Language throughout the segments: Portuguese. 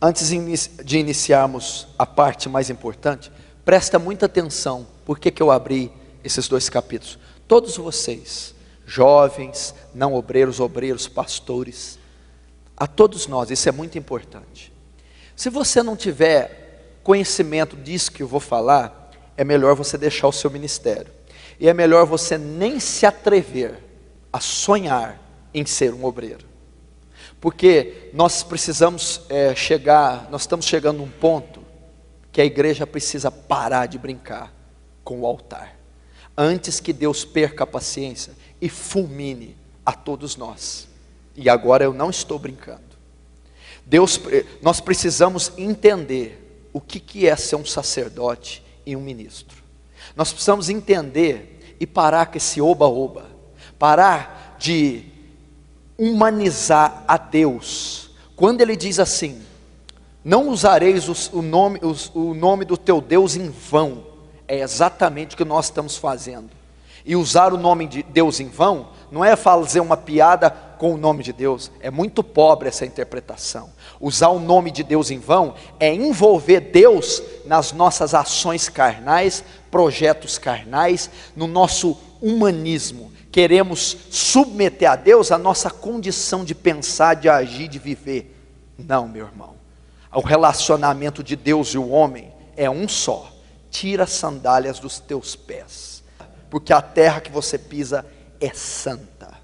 Antes de iniciarmos a parte mais importante, presta muita atenção. Por que eu abri esses 2 capítulos? Todos vocês, jovens, não obreiros, obreiros, pastores, a todos nós, isso é muito importante. Se você não tiver conhecimento disso que eu vou falar, é melhor você deixar o seu ministério. E é melhor você nem se atrever a sonhar em ser um obreiro. Porque nós precisamos nós estamos chegando num ponto que a igreja precisa parar de brincar com o altar, antes que Deus perca a paciência e fulmine a todos nós. E agora eu não estou brincando. Nós precisamos entender o que é ser um sacerdote e um ministro. Nós precisamos entender e parar com esse oba-oba, parar de humanizar a Deus. Quando ele diz assim: não usareis o nome do teu Deus em vão, é exatamente o que nós estamos fazendo. E usar o nome de Deus em vão não é fazer uma piada com o nome de Deus, é muito pobre essa interpretação. Usar o nome de Deus em vão é envolver Deus nas nossas ações carnais, projetos carnais, no nosso humanismo. Queremos submeter a Deus a nossa condição de pensar, de agir, de viver. Não, meu irmão. O relacionamento de Deus e o homem é um só. Tira as sandálias dos teus pés, porque a terra que você pisa é santa.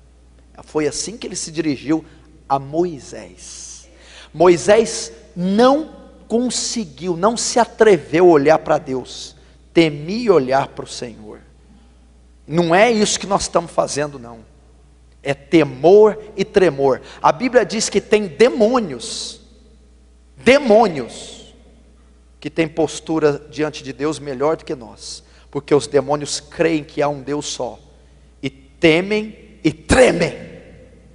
Foi assim que ele se dirigiu a Moisés. Moisés não conseguiu, não se atreveu a olhar para Deus, temia olhar para o Senhor. Não é isso que nós estamos fazendo, não. É temor e tremor. A Bíblia diz que tem demônios que têm postura diante de Deus melhor do que nós, porque os demônios creem que há um Deus só, e temem e tremem.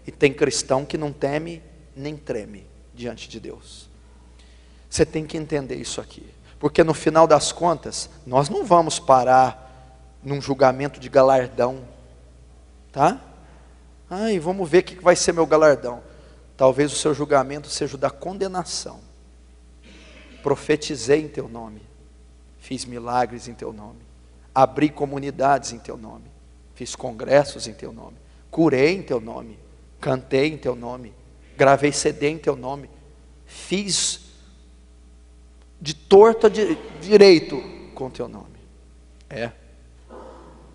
E tem cristão que não teme nem treme diante de Deus. Você tem que entender isso aqui, porque no final das contas, nós não vamos parar num julgamento de galardão, tá? Ai, vamos ver o que vai ser meu galardão. Talvez o seu julgamento seja o da condenação. Profetizei em teu nome, fiz milagres em teu nome, abri comunidades em teu nome, fiz congressos em teu nome, curei em teu nome, cantei em teu nome, gravei CD em teu nome, fiz de torto a direito com teu nome.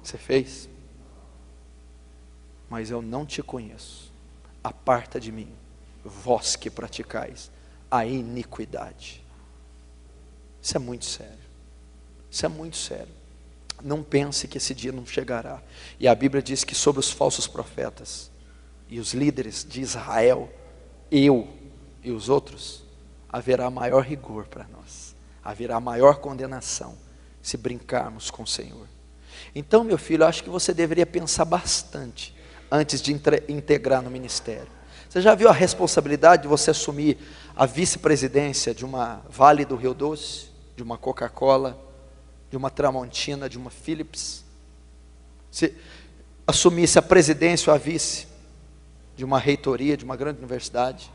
Você fez? Mas eu não te conheço. Aparta de mim, vós que praticais a iniquidade. Isso é muito sério. Isso é muito sério. Não pense que esse dia não chegará. E a Bíblia diz que sobre os falsos profetas e os líderes de Israel, eu e os outros, haverá maior rigor para nós. Haverá maior condenação se brincarmos com o Senhor. Então, meu filho, eu acho que você deveria pensar bastante antes de integrar no ministério. Você já viu a responsabilidade de você assumir a vice-presidência de uma Vale do Rio Doce, de uma Coca-Cola, de uma Tramontina, de uma Philips? Se assumisse a presidência ou a vice de uma reitoria, de uma grande universidade,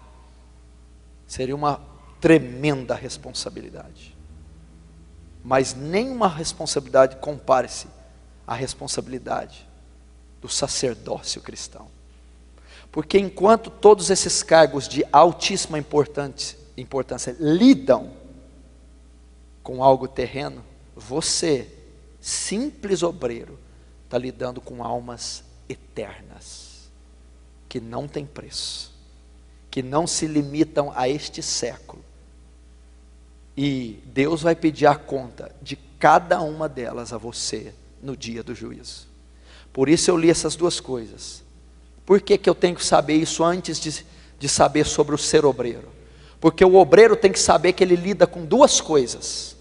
seria uma tremenda responsabilidade. Mas nenhuma responsabilidade compare-se à responsabilidade do sacerdócio cristão. Porque enquanto todos esses cargos de altíssima importância lidam com algo terreno, você, simples obreiro, está lidando com almas eternas, que não têm preço, que não se limitam a este século. E Deus vai pedir a conta de cada uma delas a você no dia do juízo. Por isso eu li essas duas coisas. Por que eu tenho que saber isso antes de saber sobre o ser obreiro? Porque o obreiro tem que saber que ele lida com duas coisas,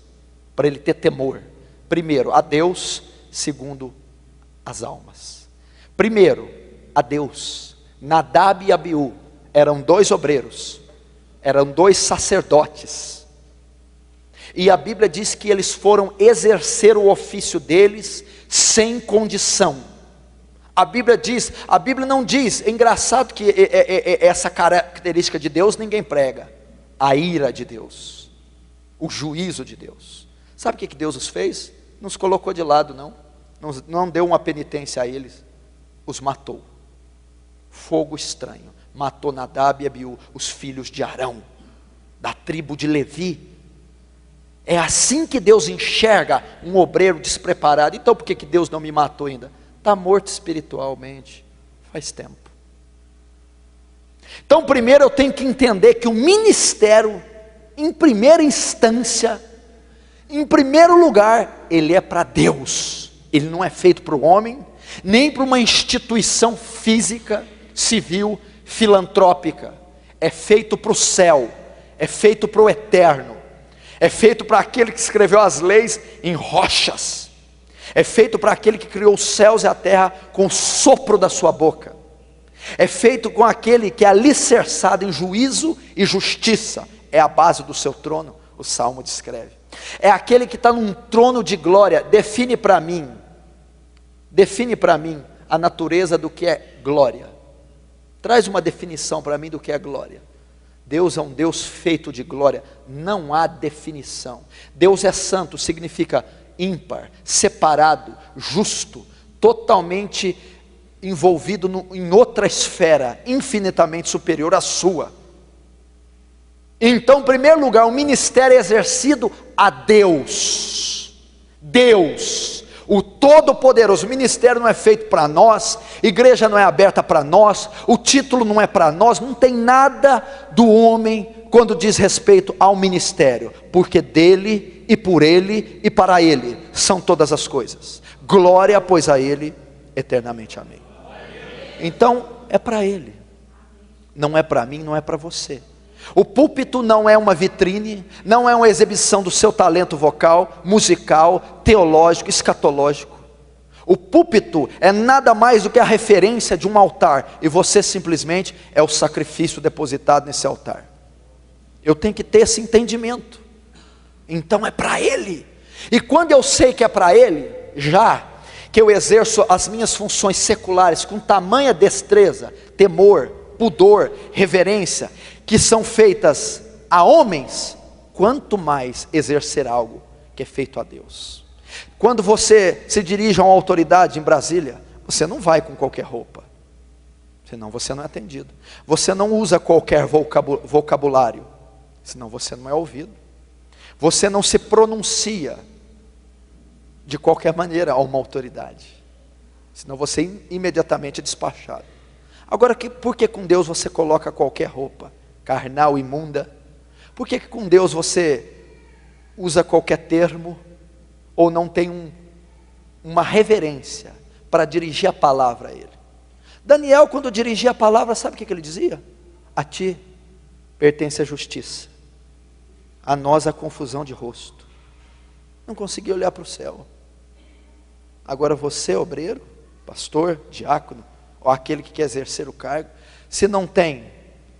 para ele ter temor. Primeiro, a Deus. Segundo, as almas. Primeiro, a Deus. Nadab e Abiú eram dois obreiros, eram dois sacerdotes. E a Bíblia diz que eles foram exercer o ofício deles sem condição. A Bíblia não diz, é engraçado que essa característica de Deus ninguém prega. a ira de Deus, o juízo de Deus. Sabe o que Deus os fez? Não os colocou de lado, não deu uma penitência a eles, os matou. Fogo estranho, matou Nadab e Abiú, os filhos de Arão, da tribo de Levi. É assim que Deus enxerga um obreiro despreparado. Então por que Deus não me matou ainda? Está morto espiritualmente, faz tempo. Então primeiro eu tenho que entender que o ministério, em primeira instância, em primeiro lugar, ele é para Deus. Ele não é feito para o homem, nem para uma instituição física, civil, filantrópica. É feito para o céu, é feito para o eterno, é feito para aquele que escreveu as leis em rochas, é feito para aquele que criou os céus e a terra com o sopro da sua boca, é feito com aquele que é alicerçado em juízo e justiça, é a base do seu trono, o Salmo descreve. É aquele que está num trono de glória. Define para mim a natureza do que é glória. Traz uma definição para mim do que é glória. Deus é um Deus feito de glória, não há definição. Deus é santo, significa ímpar, separado, justo, totalmente envolvido em outra esfera, infinitamente superior à sua. Então, em primeiro lugar, o ministério é exercido a Deus. Deus, o Todo-Poderoso. O ministério não é feito para nós, igreja não é aberta para nós, o título não é para nós, não tem nada do homem quando diz respeito ao ministério, porque dele e por ele e para ele são todas as coisas. Glória, pois, a ele eternamente, amém. Então, é para ele, não é para mim, não é para você. O púlpito não é uma vitrine, não é uma exibição do seu talento vocal, musical, teológico, escatológico. O púlpito é nada mais do que a referência de um altar, e você simplesmente é o sacrifício depositado nesse altar. Eu tenho que ter esse entendimento. Então é para ele. E quando eu sei que é para ele, já que eu exerço as minhas funções seculares com tamanha destreza, temor, pudor, reverência, que são feitas a homens, quanto mais exercer algo que é feito a Deus. Quando você se dirige a uma autoridade em Brasília, você não vai com qualquer roupa, senão você não é atendido. Você não usa qualquer vocabulário, senão você não é ouvido. Você não se pronuncia de qualquer maneira a uma autoridade, senão você imediatamente é despachado. Agora, por que com Deus você coloca qualquer roupa carnal, imunda? Por que com Deus você usa qualquer termo, ou não tem uma reverência para dirigir a palavra a ele? Daniel, quando dirigia a palavra, sabe o que ele dizia? A ti pertence a justiça, a nós a confusão de rosto. Não conseguia olhar para o céu. Agora você, obreiro, pastor, diácono, ou aquele que quer exercer o cargo, se não tem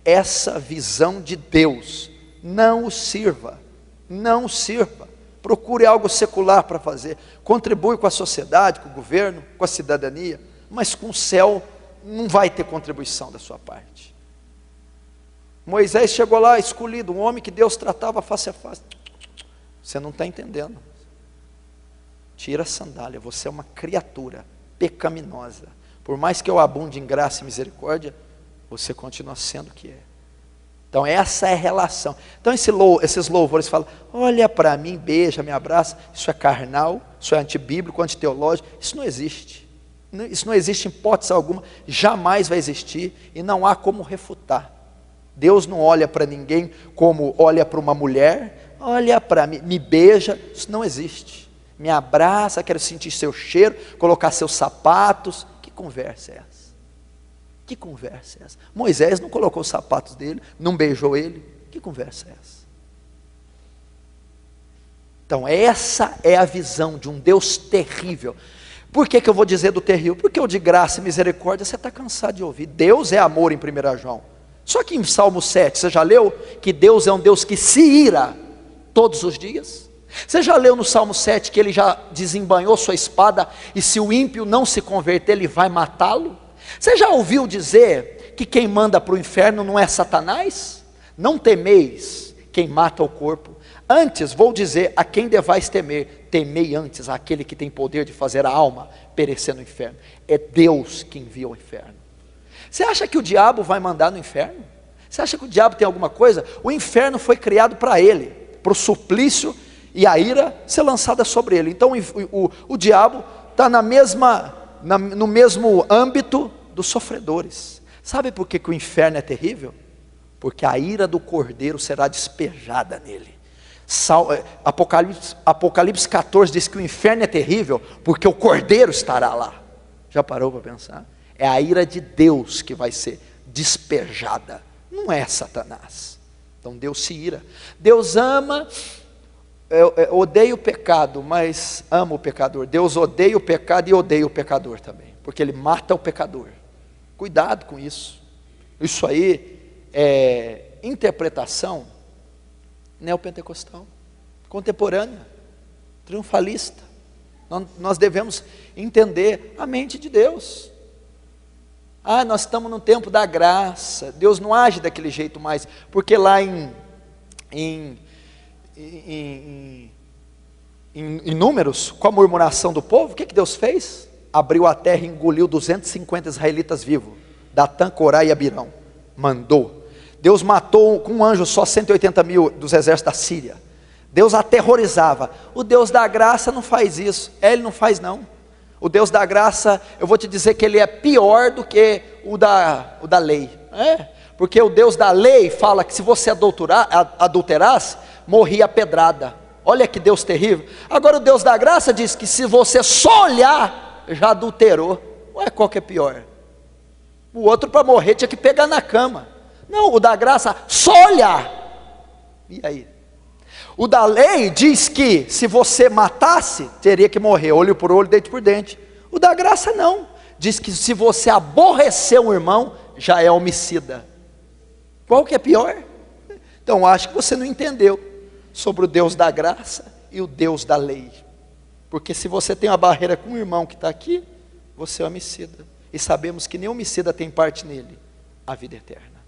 essa visão de Deus, não o sirva, não o sirva. Procure algo secular para fazer, contribui com a sociedade, com o governo, com a cidadania, mas com o céu não vai ter contribuição da sua parte. Moisés chegou lá escolhido, um homem que Deus tratava face a face. Você não está entendendo. Tira a sandália, você é uma criatura pecaminosa. Por mais que eu abunde em graça e misericórdia, você continua sendo o que é. Então essa é a relação. Então esses louvores falam, olha para mim, beija, me abraça. Isso é carnal, isso é antibíblico, antiteológico. Isso não existe. Isso não existe em hipótese alguma, jamais vai existir e não há como refutar. Deus não olha para ninguém como olha para uma mulher, olha para mim, me beija, isso não existe. Me abraça, quero sentir seu cheiro, colocar seus sapatos. Que conversa é essa? Que conversa é essa? Moisés não colocou os sapatos dele, não beijou ele. Que conversa é essa? Então essa é a visão de um Deus terrível. Por que eu vou dizer do terrível? Porque o de graça e misericórdia você está cansado de ouvir. Deus é amor em 1 João. Só que em Salmo 7, você já leu que Deus é um Deus que se ira todos os dias? Você já leu no Salmo 7 que ele já desembanhou sua espada e se o ímpio não se converter, ele vai matá-lo? Você já ouviu dizer que quem manda para o inferno não é Satanás? Não temeis quem mata o corpo. Antes vou dizer a quem devais temer, temei antes aquele que tem poder de fazer a alma perecer no inferno. É Deus que envia o inferno. Você acha que o diabo vai mandar no inferno? Você acha que o diabo tem alguma coisa? O inferno foi criado para ele, para o suplício e a ira ser lançada sobre ele. Então o diabo está no mesmo âmbito dos sofredores. Sabe por que o inferno é terrível? Porque a ira do cordeiro será despejada nele. Apocalipse 14 diz que o inferno é terrível porque o cordeiro estará lá. Já parou para pensar? É a ira de Deus que vai ser despejada, não é Satanás. Então Deus se ira. Deus ama, odeia o pecado, mas ama o pecador. Deus odeia o pecado e odeia o pecador também, porque Ele mata o pecador. Cuidado com isso. Isso aí é interpretação neopentecostal, contemporânea, triunfalista. Nós devemos entender a mente de Deus. Nós estamos no tempo da graça, Deus não age daquele jeito mais, porque lá em Números, com a murmuração do povo, o que Deus fez? Abriu a terra e engoliu 250 israelitas vivos, Datã, Corá e Abirão, mandou. Deus matou com um anjo só 180 mil dos exércitos da Síria. Deus aterrorizava. O Deus da graça não faz isso. Ele não faz não. O Deus da graça, eu vou te dizer que ele é pior do que o da lei. Porque o Deus da lei fala que se você adulterasse, morria a pedrada. Olha que Deus terrível. Agora o Deus da graça diz que se você só olhar, já adulterou. Qual que é pior? O outro para morrer tinha que pegar na cama. Não, o da graça, só olhar. E aí? O da lei diz que se você matasse, teria que morrer, olho por olho, dente por dente. O da graça não, diz que se você aborrecer um irmão, já é homicida. Qual que é pior? Então acho que você não entendeu sobre o Deus da graça e o Deus da lei. Porque se você tem uma barreira com um irmão que está aqui, você é homicida. E sabemos que nem homicida tem parte nele, a vida eterna.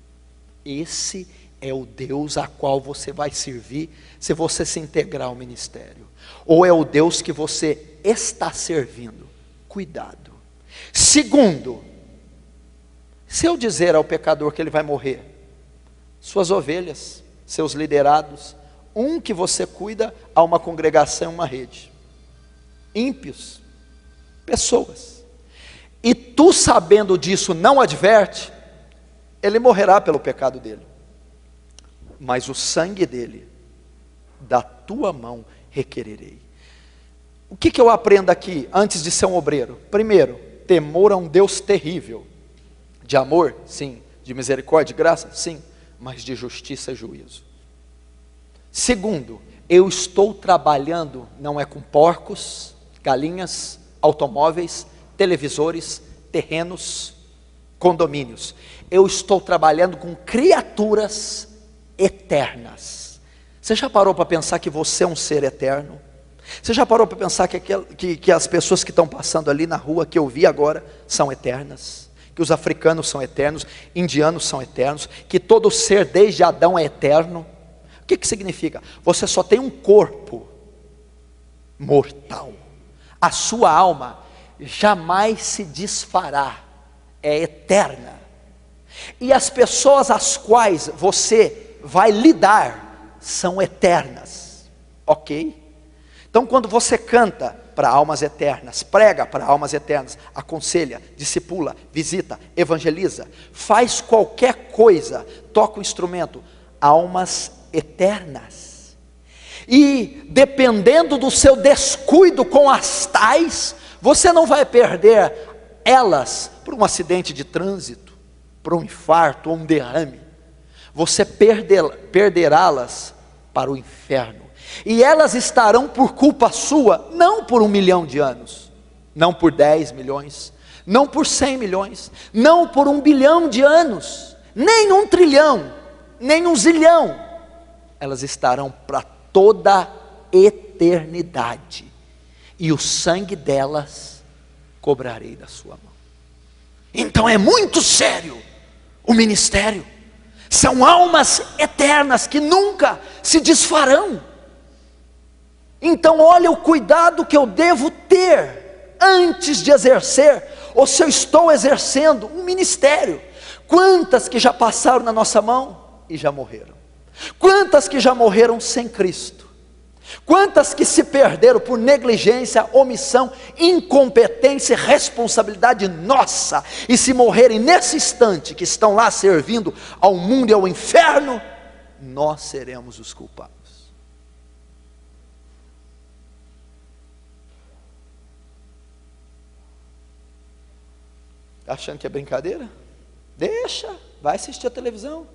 Esse é o Deus a qual você vai servir se você se integrar ao ministério. Ou é o Deus que você está servindo? Cuidado. Segundo, se eu dizer ao pecador que ele vai morrer, suas ovelhas, seus liderados, que você cuida a uma congregação, uma rede. Ímpios, pessoas. E tu sabendo disso não adverte, ele morrerá pelo pecado dele. Mas o sangue dele, da tua mão requererei. O que eu aprendo aqui, antes de ser um obreiro? Primeiro, temor a um Deus terrível. De amor, sim. De misericórdia, de graça, sim. Mas de justiça e juízo. Segundo, eu estou trabalhando, não é com porcos, galinhas, automóveis, televisores, terrenos, condomínios. Eu estou trabalhando com criaturas eternas. Você já parou para pensar que você é um ser eterno? Você já parou para pensar que as pessoas que estão passando ali na rua, que eu vi agora, são eternas? Que os africanos são eternos, indianos são eternos, que todo ser desde Adão é eterno? O que significa? Você só tem um corpo mortal. A sua alma jamais se desfará, é eterna. E as pessoas às quais você vai lidar são eternas, ok? Então quando você canta para almas eternas, prega para almas eternas, aconselha, discipula, visita, evangeliza, faz qualquer coisa, toca o instrumento, almas eternas. E dependendo do seu descuido com as tais, você não vai perder elas por um acidente de trânsito, por um infarto ou um derrame. Você perderá-las para o inferno. E elas estarão por culpa sua, não por 1 milhão de anos, não por 10 milhões, não por 100 milhões, não por 1 bilhão de anos, nem 1 trilhão, nem 1 zilhão. Elas estarão para toda eternidade. E o sangue delas cobrarei da sua mão. Então é muito sério o ministério. São almas eternas que nunca se desfarão. Então olha o cuidado que eu devo ter antes de exercer, ou se eu estou exercendo um ministério. Quantas que já passaram na nossa mão e já morreram? Quantas que já morreram sem Cristo? Quantas que se perderam por negligência, omissão, incompetência, responsabilidade nossa, e se morrerem nesse instante que estão lá servindo ao mundo e ao inferno, nós seremos os culpados. Achando que é brincadeira? Deixa, vai assistir a televisão.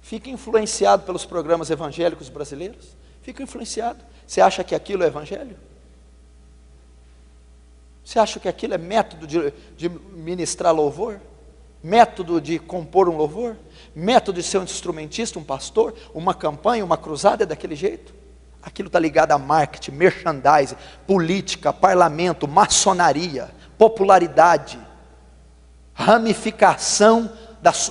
Fica influenciado pelos programas evangélicos brasileiros. Fica influenciado. Você acha que aquilo é evangelho? Você acha que aquilo é método de ministrar louvor? Método de compor um louvor? Método de ser um instrumentista, um pastor? Uma campanha, uma cruzada é daquele jeito? Aquilo está ligado a marketing, merchandising, política, parlamento, maçonaria, popularidade, ramificação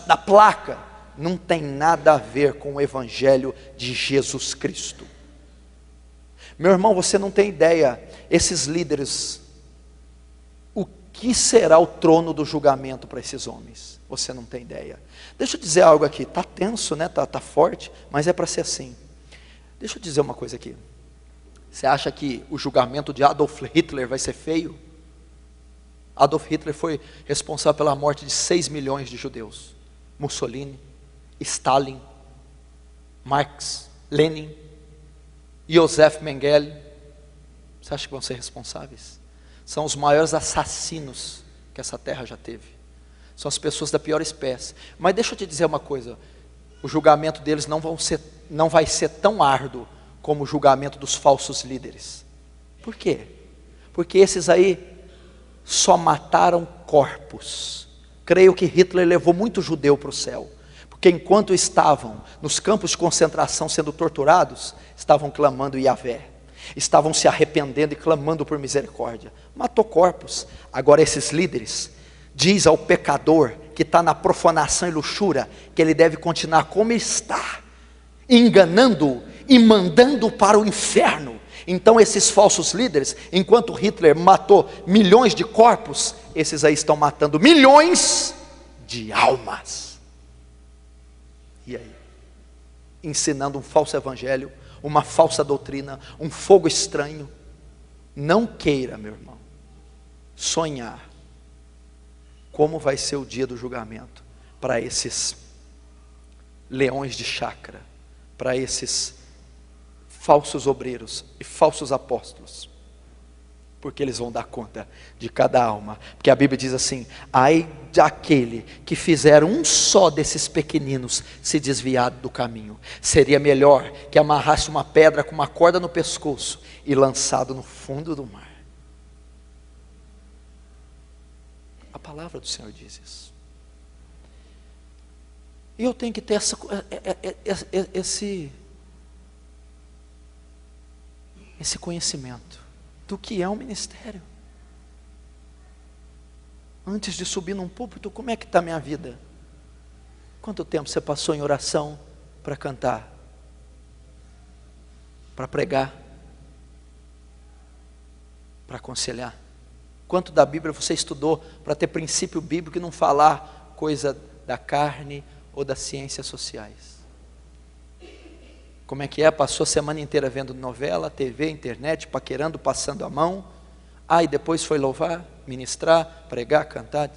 da placa. Não tem nada a ver com o evangelho de Jesus Cristo. Meu irmão, você não tem ideia, esses líderes, o que será o trono do julgamento para esses homens? Você não tem ideia. Deixa eu dizer algo aqui, está tenso, né? Tá forte, mas é para ser assim. Deixa eu dizer uma coisa aqui. Você acha que o julgamento de Adolf Hitler vai ser feio? Adolf Hitler foi responsável pela morte de 6 milhões de judeus. Mussolini, Stalin, Marx, Lenin, Joseph Mengele. Você acha que vão ser responsáveis? São os maiores assassinos que essa terra já teve. São as pessoas da pior espécie. Mas deixa eu te dizer uma coisa, o julgamento deles não vai ser tão árduo como o julgamento dos falsos líderes. Por quê? Porque esses aí só mataram corpos. Creio que Hitler levou muito judeu para o céu, porque enquanto estavam nos campos de concentração sendo torturados, estavam clamando Yahvé, estavam se arrependendo e clamando por misericórdia. Matou corpos. Agora esses líderes diz ao pecador que está na profanação e luxúria que ele deve continuar como está, enganando-o e mandando para o inferno. Então esses falsos líderes, enquanto Hitler matou milhões de corpos, esses aí estão matando milhões de almas. E aí? Ensinando um falso evangelho, uma falsa doutrina, um fogo estranho. Não queira, meu irmão, sonhar como vai ser o dia do julgamento para esses leões de chácara, para esses falsos obreiros e falsos apóstolos, porque eles vão dar conta de cada alma, porque a Bíblia diz assim: ai daquele que fizer um só desses pequeninos se desviar do caminho, seria melhor que amarrasse uma pedra com uma corda no pescoço e lançado no fundo do mar. A palavra do Senhor diz isso, e eu tenho que ter esse conhecimento do que é um ministério. Antes de subir num púlpito, como é que está a minha vida? Quanto tempo você passou em oração para cantar, para pregar, para aconselhar? Quanto da Bíblia você estudou para ter princípio bíblico e não falar coisa da carne ou das ciências sociais? Como é que é? Passou a semana inteira vendo novela, TV, internet, paquerando, passando a mão. E depois foi louvar, ministrar, pregar, cantar.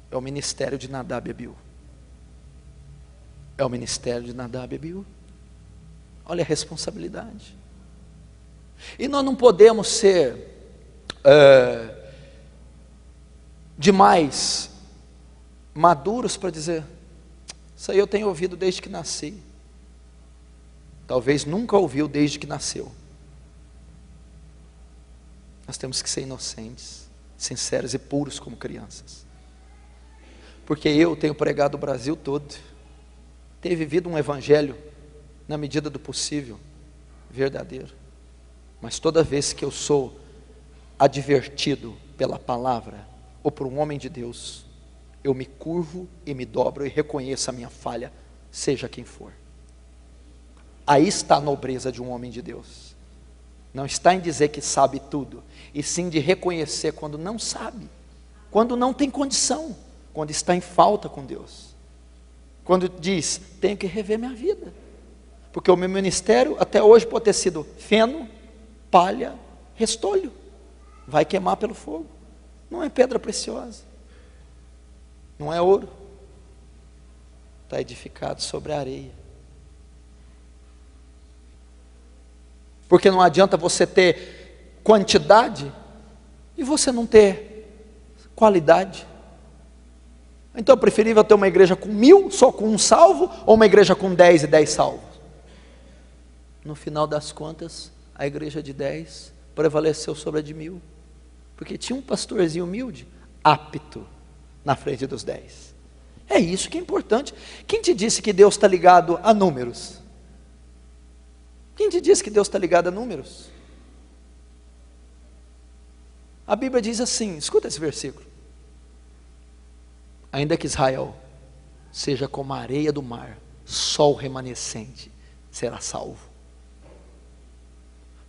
É o ministério de Nadab e Abiú. É o ministério de Nadab e Abiú. Olha a responsabilidade. E nós não podemos ser demais maduros para dizer: isso aí eu tenho ouvido desde que nasci. Talvez nunca ouviu desde que nasceu. Nós temos que ser inocentes, sinceros e puros como crianças. Porque eu tenho pregado o Brasil todo, tenho vivido um evangelho na medida do possível, verdadeiro. Mas toda vez que eu sou advertido pela palavra ou por um homem de Deus, eu me curvo e me dobro e reconheço a minha falha, seja quem for. Aí está a nobreza de um homem de Deus. Não está em dizer que sabe tudo, e sim de reconhecer quando não sabe, quando não tem condição, quando está em falta com Deus. Quando diz, tenho que rever minha vida, porque o meu ministério até hoje pode ter sido feno, palha, restolho, vai queimar pelo fogo, não é pedra preciosa, não é ouro, está edificado sobre a areia. Porque não adianta você ter quantidade e você não ter qualidade. Então é preferível ter uma igreja com 1000, só com um salvo, ou uma igreja com 10 e 10 salvos? No final das contas, a igreja de 10 prevaleceu sobre a de 1000, porque tinha um pastorzinho humilde, apto, na frente dos 10. É isso que é importante. Quem te disse que Deus está ligado a números? Quem te disse que Deus está ligado a números? A Bíblia diz assim, escuta esse versículo: ainda que Israel seja como a areia do mar, só o remanescente será salvo.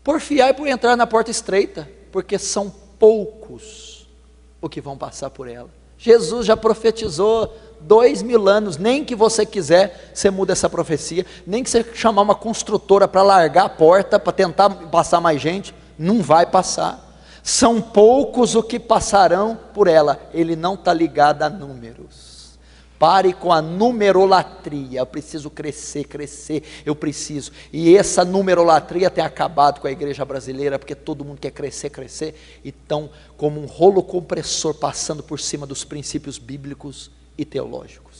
Porfiai por entrar na porta estreita, porque são poucos os que vão passar por ela. Jesus já profetizou 2000 anos, nem que você quiser, você muda essa profecia, nem que você chamar uma construtora para largar a porta, para tentar passar mais gente, não vai passar. São poucos os que passarão por ela. Ele não está ligado a números. Pare com a numerolatria. Eu preciso crescer, eu preciso. E essa numerolatria tem acabado com a igreja brasileira, porque todo mundo quer crescer, e estão como um rolo compressor passando por cima dos princípios bíblicos e teológicos.